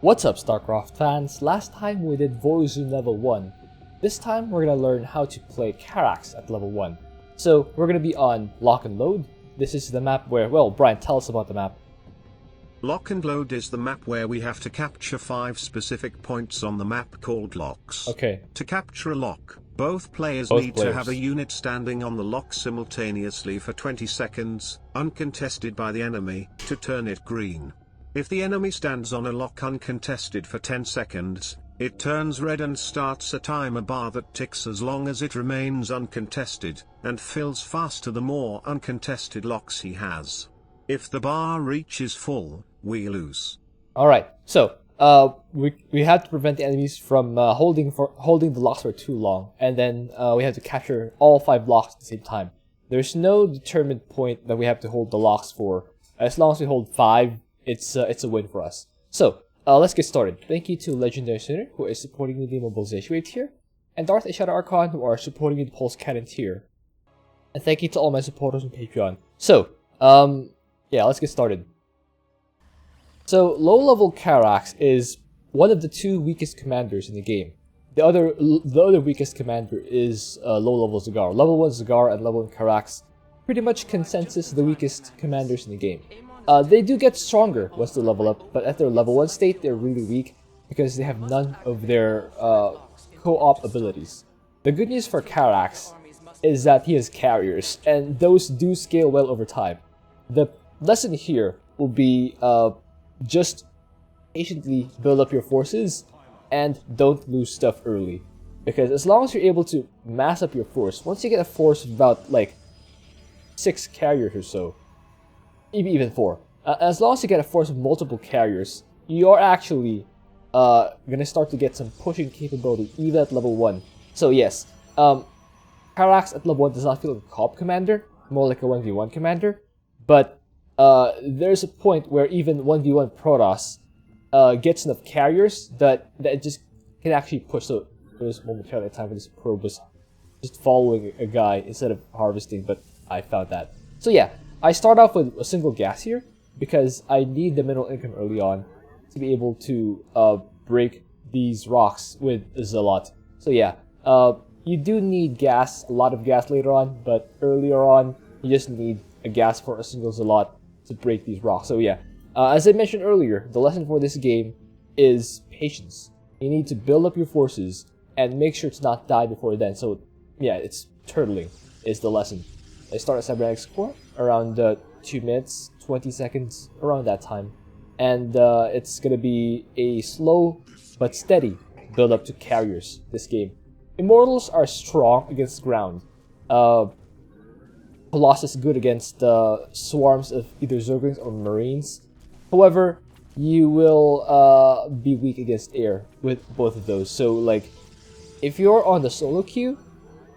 What's up, Starcraft fans? Last time we did Vorazun level 1. This time we're gonna learn how to play Carax at level 1. So we're gonna be on Lock and Load. This is the map where, well, Brian, tell us about the map. Lock and Load is the map where we have to capture 5 specific points on the map called locks. Okay. To capture a lock, both players need to have a unit standing on the lock simultaneously for 20 seconds, uncontested by the enemy, to turn it green. If the enemy stands on a lock uncontested for 10 seconds, it turns red and starts a timer bar that ticks as long as it remains uncontested, and fills faster the more uncontested locks he has. If the bar reaches full, we lose. Alright, so we have to prevent the enemies from holding the locks for too long, and then we have to capture all 5 locks at the same time. There's no determined point that we have to hold the locks for. As long as we hold 5, it's a win for us. So let's get started. Thank you to Legendary Center, who is supporting me the mobilization wave tier, and Darth Shadow Archon, who are supporting me the Pulse Cannon tier. And thank you to all my supporters on Patreon. So yeah, let's get started. So low-level Carax is one of the 2 weakest commanders in the game. The other weakest commander is low-level Zagar. Level 1 Zagar and level 1 Carax, pretty much consensus the weakest commanders in the game. They do get stronger once they level up, but at their level 1 state, they're really weak because they have none of their co-op abilities. The good news for Carax is that he has carriers, and those do scale well over time. The lesson here will be just patiently build up your forces and don't lose stuff early. Because as long as you're able to mass up your force, once you get a force of about like 6 carriers or so, even 4. As long as you get a force of multiple carriers, you're actually gonna start to get some pushing capability even at level 1. So yes, Karax at level 1 does not feel like a co-op commander, more like a 1v1 commander, but there's a point where even 1v1 Protoss gets enough carriers that it just can actually push. So there's momentarily a time when this probe was just following a guy instead of harvesting, but I found that. So yeah, I start off with a single gas here because I need the mineral income early on to be able to break these rocks with Zealot. So yeah, you do need gas, a lot of gas later on, but earlier on you just need a gas for a single Zealot to break these rocks. So yeah, as I mentioned earlier, the lesson for this game is patience. You need to build up your forces and make sure to not die before then. So yeah, it's turtling is the lesson. I start at Cybernetics Core around 2 minutes, 20 seconds, around that time. And it's going to be a slow but steady build up to carriers this game. Immortals are strong against ground. Colossus good against swarms of either Zerglings or Marines. However, you will be weak against air with both of those. So like, if you're on the solo queue,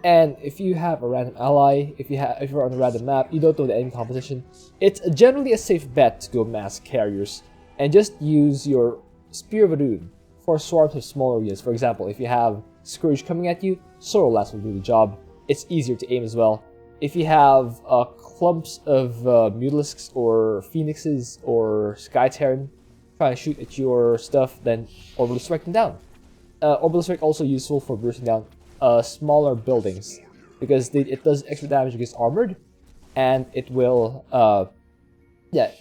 and if you have a random ally, if you're on a random map, you don't know the enemy composition, it's generally a safe bet to go mass carriers and just use your Spear of Adun for swarms of smaller units. For example, if you have Scourge coming at you, Sorrelast will do the job. It's easier to aim as well. If you have clumps of Mutalisks or Phoenixes or Sky Terran trying to shoot at your stuff, then Orbital Strike them down. Orbital Strike also useful for bursting down smaller buildings because it does extra damage against armored, and it will yeah,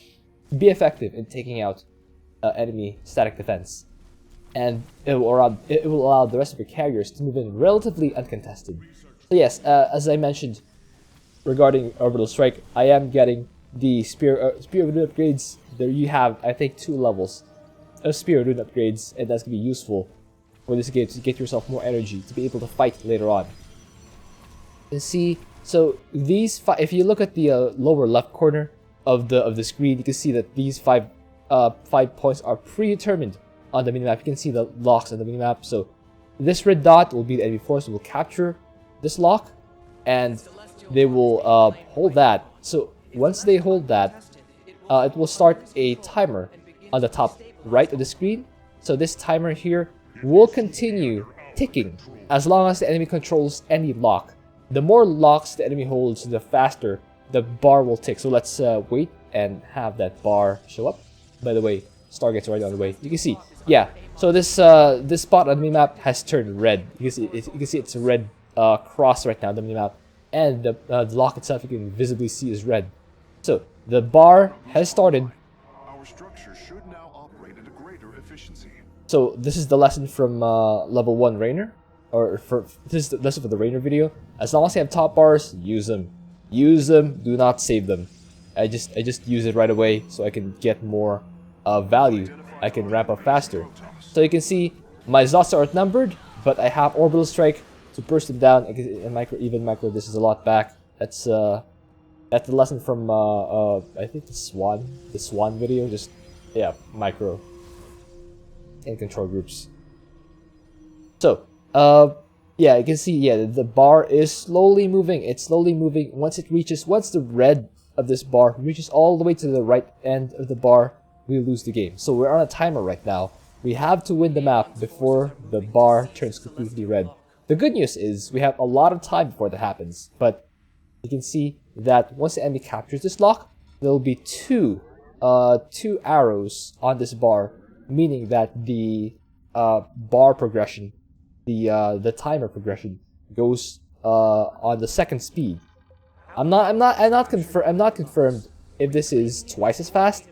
be effective in taking out enemy static defense, and it will allow the rest of your carriers to move in relatively uncontested. So yes, as I mentioned regarding Orbital Strike, I am getting the Spear of Adun upgrades. There you have, I think, 2 levels of Spear of Adun upgrades, and that's gonna be useful for this game to get yourself more energy to be able to fight later on. And see, so these if you look at the lower left corner of the screen, you can see that these 5 points are predetermined on the minimap. You can see the locks on the minimap. So this red dot will be the enemy force. Will capture this lock, and they will hold that. So once they hold that, it will start a timer on the top right of the screen. So this timer here will continue ticking as long as the enemy controls any lock. The more locks the enemy holds, the faster the bar will tick. So let's wait and have that bar show up. By the way, Stargate's already on the way. You can see, yeah. So this this spot on the minimap has turned red. You can see it's a red cross right now on the minimap, and the lock itself you can visibly see is red. So the bar has started. Our structure should now operate at a greater efficiency. So this is the lesson from level 1 Rainer, or this is the lesson for the Rainer video. As long as you have top bars, use them. Use them. Do not save them. I just use it right away so I can get more value. I can ramp up faster. So you can see my Zots are outnumbered, but I have orbital strike to burst them down. And micro. This is a lot back. That's the lesson from I think the Swan video. Just yeah, micro and control groups. So yeah, you can see, yeah, the bar is slowly moving. It's slowly moving. Once the red of this bar reaches all the way to the right end of the bar, we lose the game. So we're on a timer right now. We have to win the map before the bar turns completely red. The good news is we have a lot of time before that happens, but you can see that once the enemy captures this lock, there will be two arrows on this bar, meaning that the bar progression, the timer progression goes on the second speed. I'm not confirmed if this is twice as fast,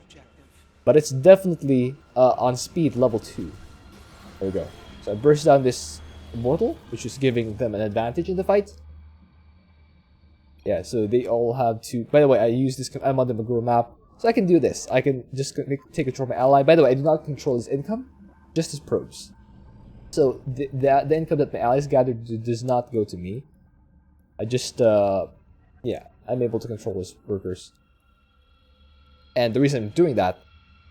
but it's definitely on speed level 2. There we go. So I burst down this immortal, which is giving them an advantage in the fight. Yeah, so they all have to. By the way, I use this. I'm on the Maguro map, so I can do this. I can just take control of my ally. By the way, I do not control his income, just his probes. So the income that my allies gathered does not go to me. I just yeah, I'm able to control his workers. And the reason I'm doing that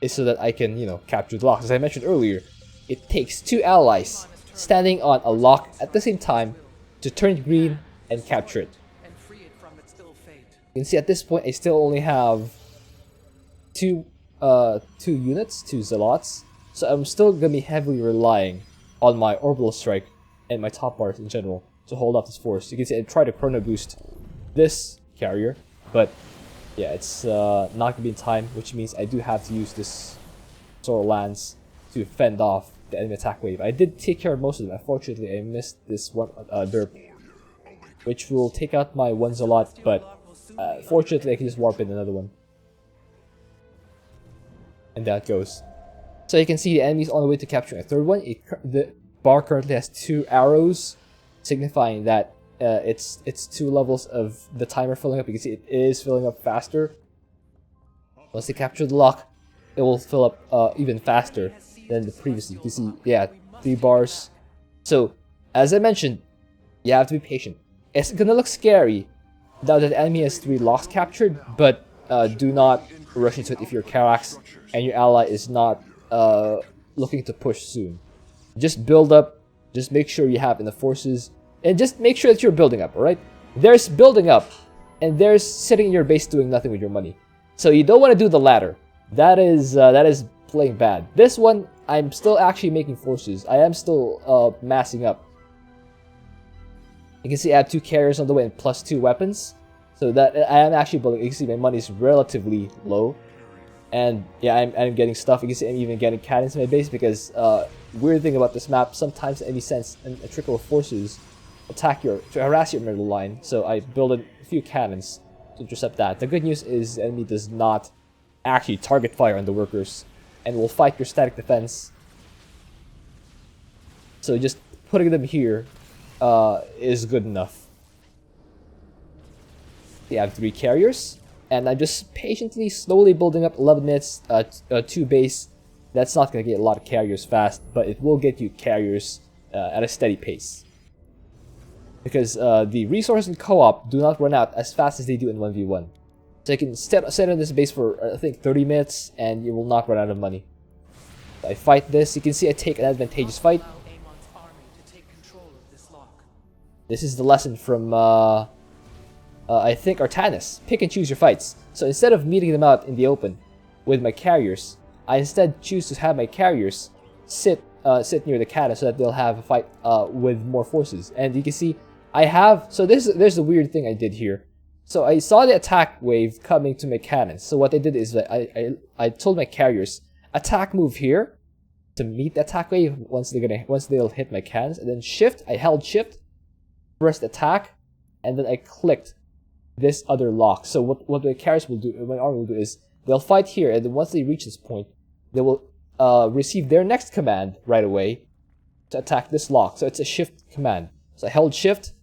is so that I can, you know, capture the lock. As I mentioned earlier, it takes 2 allies standing on a lock at the same time to turn green and capture it. You can see at this point I still only have two units, 2 zealots, so I'm still gonna be heavily relying on my orbital strike and my top bars in general to hold off this force. You can see I try to chrono boost this carrier, but yeah, it's not gonna be in time, which means I do have to use this Solar Lance to fend off the enemy attack wave. I did take care of most of them. Unfortunately, I missed this one derp, which will take out my one Zealot, but fortunately I can just warp in another one. And that goes. So you can see the enemy's on the way to capturing a third one. The bar currently has 2 arrows, signifying that it's 2 levels of the timer filling up. You can see it is filling up faster. Once they capture the lock, it will fill up even faster than the previously. You can see, yeah, 3 bars. So, as I mentioned, you have to be patient. It's gonna look scary now that the enemy has 3 locks captured, but do not rush into it if you're Carax and your ally is not looking to push soon. Just build up, just make sure you have enough forces, and just make sure that you're building up, alright? There's building up, and there's sitting in your base doing nothing with your money. So you don't want to do the latter. That is playing bad. This one, I'm still actually making forces. I am still massing up. You can see I have 2 carriers on the way and plus 2 weapons. So that I am actually building. You can see my money is relatively low. And yeah, I'm getting stuff. You can see I'm even getting cannons in my base because weird thing about this map, sometimes the enemy sends a trickle of forces to harass your middle line. So I build a few cannons to intercept that. The good news is the enemy does not actually target fire on the workers and will fight your static defense. So just putting them here is good enough. They have 3 carriers, and I'm just patiently, slowly building up 11 minutes, 2 base. That's not going to get a lot of carriers fast, but it will get you carriers at a steady pace. Because the resources in co-op do not run out as fast as they do in 1v1. So you can sit on this base for, I think, 30 minutes, and you will not run out of money. I fight this. You can see I take an advantageous fight. This is the lesson from, I think, Artanis. Pick and choose your fights. So instead of meeting them out in the open with my carriers, I instead choose to have my carriers sit near the cannon so that they'll have a fight with more forces. And you can see I have, so there's a weird thing I did here. So I saw the attack wave coming to my cannons. So what I did is that I told my carriers, attack move here to meet the attack wave once they'll hit my cannons, and then shift. I held shift, pressed attack, and then I clicked this other lock. So what my Carax will do, my army will do is they'll fight here, and then once they reach this point, they will receive their next command right away to attack this lock. So it's a shift command. So I held shift,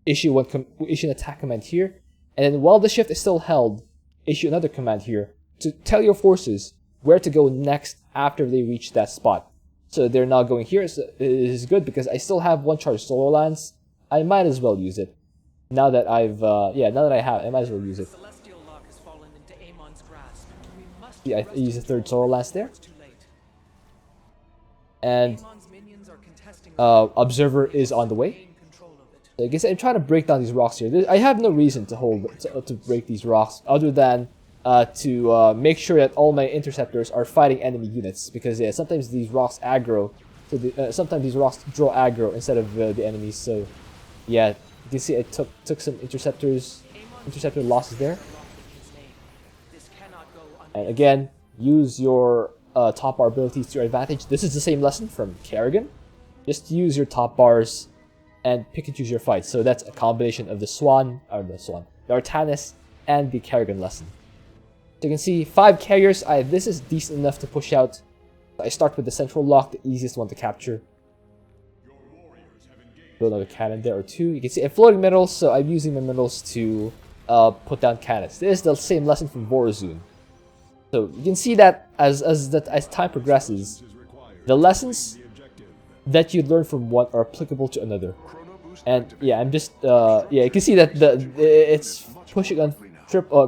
issue an attack command here, and then while the shift is still held, issue another command here to tell your forces where to go next after they reach that spot. So they're not going here. So it is good because I still have one charge Solar Lance. I might as well use it. Now that I might as well use it. Yeah, I use the third Solar Lance there. And Observer is on the way. I guess I'm trying to break down these rocks here. I have no reason to break these rocks other than to make sure that all my interceptors are fighting enemy units, because yeah, sometimes these rocks aggro. So sometimes these rocks draw aggro instead of the enemies. So yeah, you can see I took some interceptor losses there. And again, use your top bar abilities to your advantage. This is the same lesson from Kerrigan. Just use your top bars and pick and choose your fights. So that's a combination of the Artanis, and the Kerrigan lesson. So you can see 5 carriers. This is decent enough to push out. I start with the central lock, the easiest one to capture. Build another cannon there or 2. You can see I'm floating minerals, so I'm using my minerals to put down cannons. This is the same lesson from Vorazun. So you can see that as time progresses, the lessons that you learn from one are applicable to another. And yeah, I'm just you can see that it's pushing on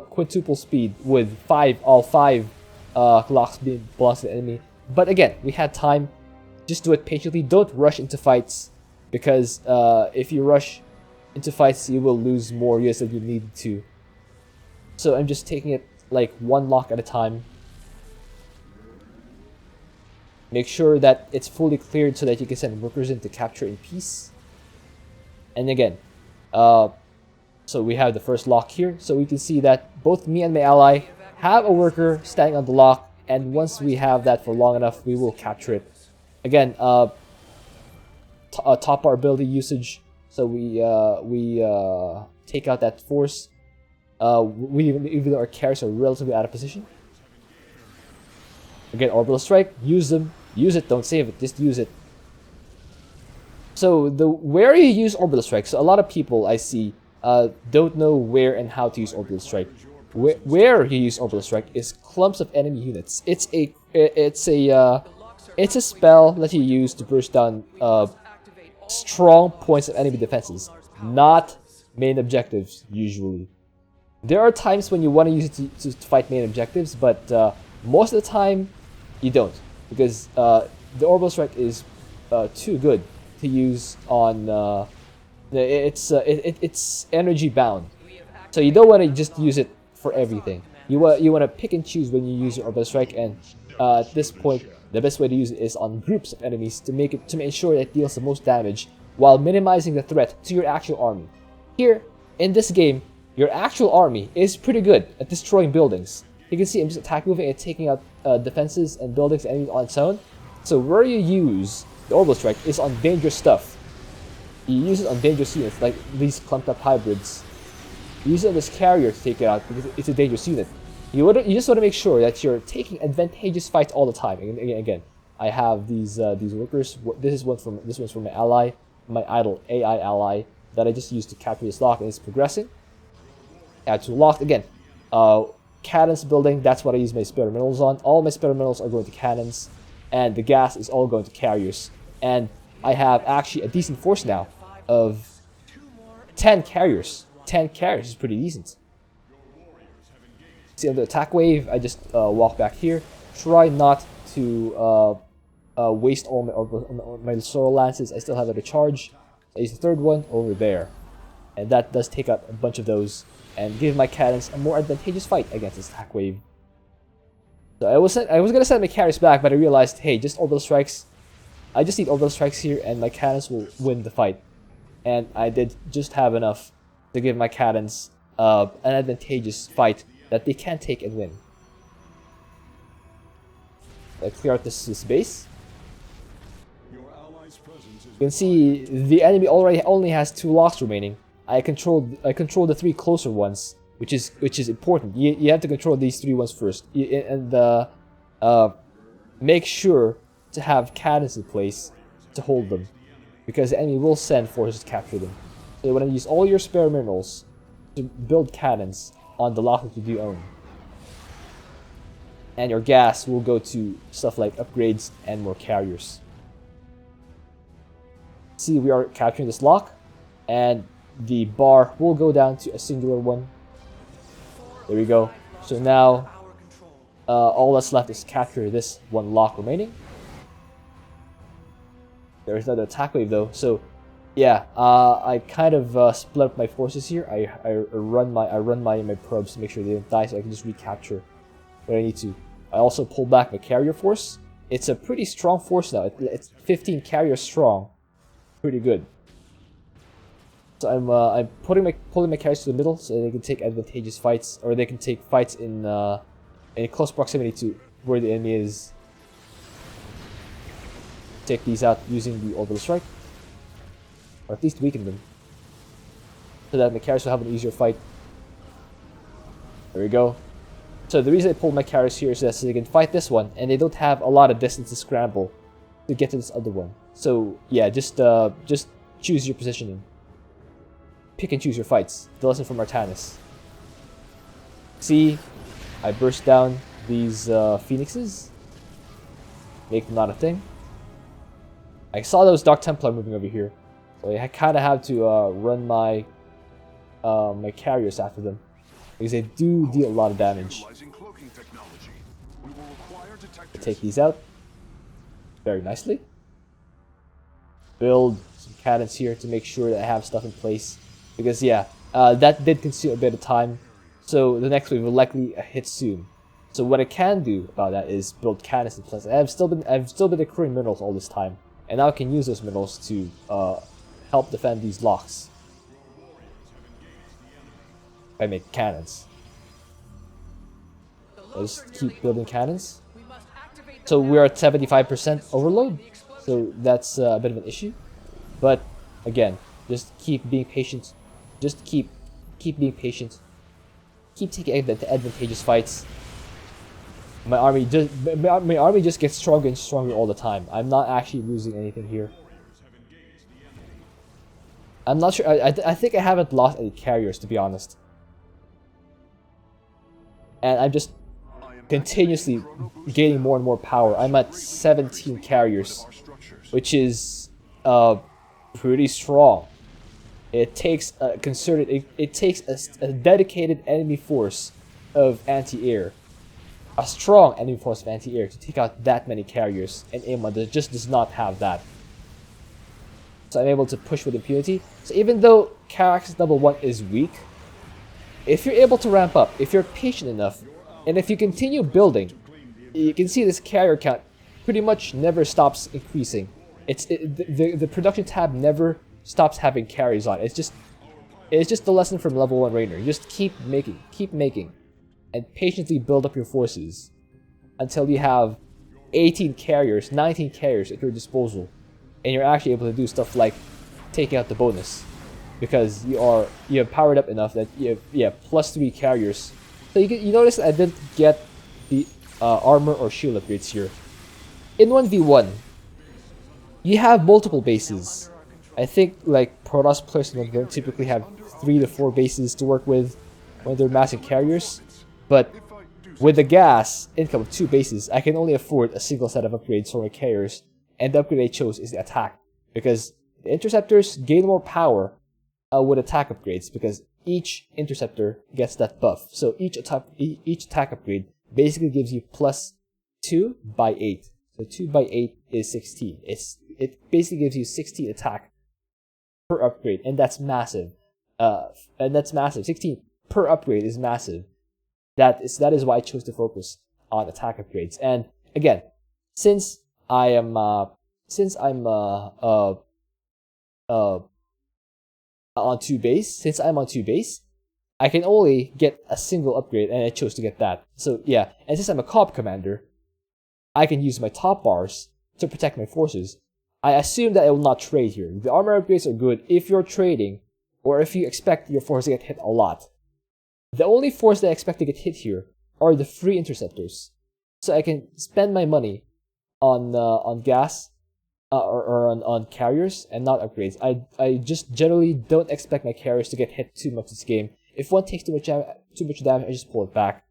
quintuple speed with all five locks being belongs to the enemy. But again, we had time. Just do it patiently. Don't rush into fights, because if you rush into fights, you will lose more units than you need to. So I'm just taking it like one lock at a time. Make sure that it's fully cleared so that you can send workers in to capture in peace. And again, so we have the first lock here. So we can see that both me and my ally have a worker standing on the lock, and once we have that for long enough, we will capture it. Again, top bar ability usage. So we take out that force. Even though our Carax are relatively out of position. Again, orbital strike. Use them. Use it. Don't save it. Just use it. So where you use orbital strike. So a lot of people I see don't know where and how to use orbital strike. Where you use orbital strike is clumps of enemy units. It's a spell that you use to burst down strong points of enemy defenses, not main objectives usually. There are times when you want to use it to fight main objectives, but most of the time you don't, because the orbital strike is too good to use on. It's energy bound, so you don't want to just use it for everything. You want to pick and choose when you use your orbital strike, and at this point, the best way to use it is on groups of enemies to make sure that it deals the most damage while minimizing the threat to your actual army. Here in this game, your actual army is pretty good at destroying buildings. You can see I'm just attack moving and taking out defenses and buildings and enemies on its own. So where you use the orbital strike is on dangerous stuff. You use it on dangerous units like these clumped up hybrids. You use it on this carrier to take it out because it's a dangerous unit. You just want to make sure that you're taking advantageous fights all the time. And again, I have these workers. This one's from my ally, my idle AI ally that I just used to capture this lock, and it's progressing. Add to locked again. Cannons building. That's what I use my spare minerals on. All my spare minerals are going to cannons, and the gas is all going to carriers. And I have actually a decent force now of 10 carriers. 10 carriers is pretty decent. See on the attack wave, I just walk back here. Try not to waste all my Solar Lances. I still have it to charge. I use the third one over there, and that does take out a bunch of those and give my cannons a more advantageous fight against this attack wave. So I was gonna send my Carax back, but I realized, hey, just orbital strikes. I just need orbital strikes here, and my cannons will win the fight. And I did just have enough to give my cannons an advantageous fight that they can take and win. clear out this base. You can see the enemy already only has 2 locks remaining. I control the 3 closer ones, which is important. You have to control these 3 ones first, and make sure to have cannons in place to hold them, because the enemy will send forces to capture them. So you want to use all your spare minerals to build cannons on the lock that you do own. And your gas will go to stuff like upgrades and more carriers. See, we are capturing this lock, and the bar will go down to a singular one. There we go. So now, all that's left is capture this 1 lock remaining. There's another attack wave though, so yeah, I kind of split up my forces here. I run my probes to make sure they don't die, so I can just recapture what I need to. I also pull back my carrier force. It's a pretty strong force now. It's 15 carriers strong. Pretty good. So I'm pulling my carriers to the middle so they can take advantageous fights, or they can take fights in close proximity to where the enemy is. Take these out using the orbital strike, or at least weaken them, so that my carriers will have an easier fight. There we go. So the reason I pulled my carriers here is that so they can fight this one, and they don't have a lot of distance to scramble to get to this other one. So yeah, just choose your positioning. Pick and choose your fights. The lesson from Artanis. See, I burst down these phoenixes. Make them not a thing. I saw those Dark Templar moving over here, so I kind of have to run my my carriers after them, because they do deal a lot of damage. I take these out very nicely. Build some cannons here to make sure that I have stuff in place, because yeah, that did consume a bit of time, so the next wave will likely hit soon. So what I can do about that is build cannons in place. I've still been accruing minerals all this time, and now I can use those minerals to help defend these locks. I make cannons. I'll just keep building cannons. So we're at 75% overload, so that's a bit of an issue. But again, just keep being patient. Just keep being patient. Keep taking the advantageous fights. My army just gets stronger and stronger all the time. I'm not actually losing anything here. I'm not sure. I think I haven't lost any carriers, to be honest. And I'm just continuously gaining more and more power. I'm at 17 carriers, which is pretty strong. It takes a concerted. It takes a dedicated enemy force of anti-air, a strong enemy force of anti-air to take out that many carriers, and A1 just does not have that. So I'm able to push with impunity. So even though Carax level 1 is weak, if you're able to ramp up, if you're patient enough, and if you continue building, you can see this carrier count pretty much never stops increasing. The production tab never stops having carries on. It's just the lesson from level 1 Rainer. You just keep making, and patiently build up your forces until you have 18 carriers, 19 carriers at your disposal, and you're actually able to do stuff like taking out the bonus, because you have powered up enough that you have +3 carriers. So you notice I didn't get the armor or shield upgrades here. In 1v1, you have multiple bases. I think like Protoss players don't typically have 3 to 4 bases to work with when they're massing carriers, but with the gas income of 2 bases, I can only afford a single set of upgrades for my carriers, and the upgrade I chose is the attack, because the interceptors gain more power with attack upgrades, because each interceptor gets that buff. So each attack upgrade basically gives you +2 by 8. So 2 by 8 is 16. It basically gives you 16 attack per upgrade, and that's massive. 16 per upgrade is massive. That is why I chose to focus on attack upgrades. And again, since I'm on 2 base, I can only get a single upgrade, and I chose to get that. So yeah, and since I'm a COP commander, I can use my top bars to protect my forces. I assume that I will not trade here. The armor upgrades are good if you're trading, or if you expect your force to get hit a lot. The only force that I expect to get hit here are the free interceptors. So I can spend my money on gas or on carriers and not upgrades. I just generally don't expect my carriers to get hit too much this game. If one takes too much damage, I just pull it back.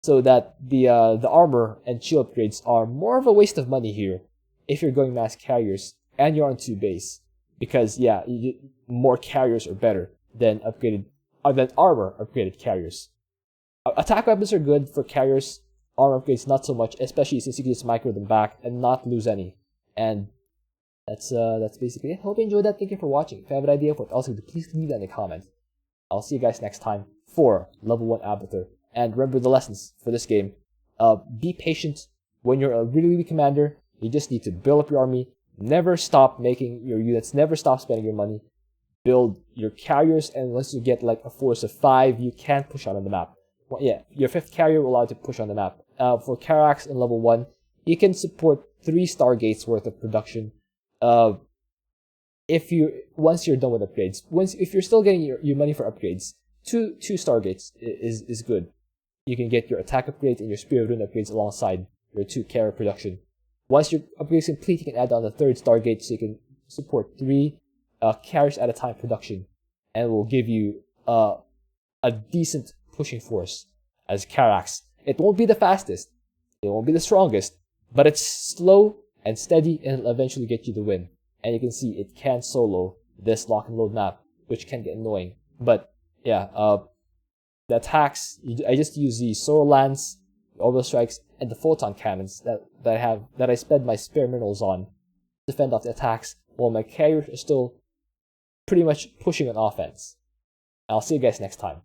So that the armor and shield upgrades are more of a waste of money here if you're going mass carriers and you're on 2 base. Because yeah, more carriers are better than armor upgraded carriers. Attack weapons are good for carriers. Armor upgrades not so much, especially since you can just micro them back and not lose any. And that's basically it. Hope you enjoyed that. Thank you for watching. If you have an idea of what else to do, please leave that in the comments. I'll see you guys next time for level 1 Avatar. And remember the lessons for this game. Be patient. When you're a really weak commander, you just need to build up your army. Never stop making your units. Never stop spending your money. Build your carriers, and once you get like a force of 5, you can push out on the map. Well, yeah, your 5th carrier will allow you to push on the map. For Carax in level 1, you can support 3 Stargates worth of production. Once you're done with upgrades. If you're still getting your money for upgrades, two Stargates is good. You can get your attack upgrades and your Spirit Rune upgrades alongside your 2 carrier production. Once your upgrades complete, you can add on the 3rd Stargate so you can support 3 carriers at a time production, and it will give you a decent pushing force as Carax. It won't be the fastest, it won't be the strongest, but it's slow and steady, and it'll eventually get you the win. And you can see it can solo this lock and load map, which can get annoying. But yeah, the attacks, I just use the Solar Lance, the Orbital Strikes, and the Photon Cannons that I spend my spare minerals on to fend off the attacks, while my carriers are still pretty much pushing on offense. I'll see you guys next time.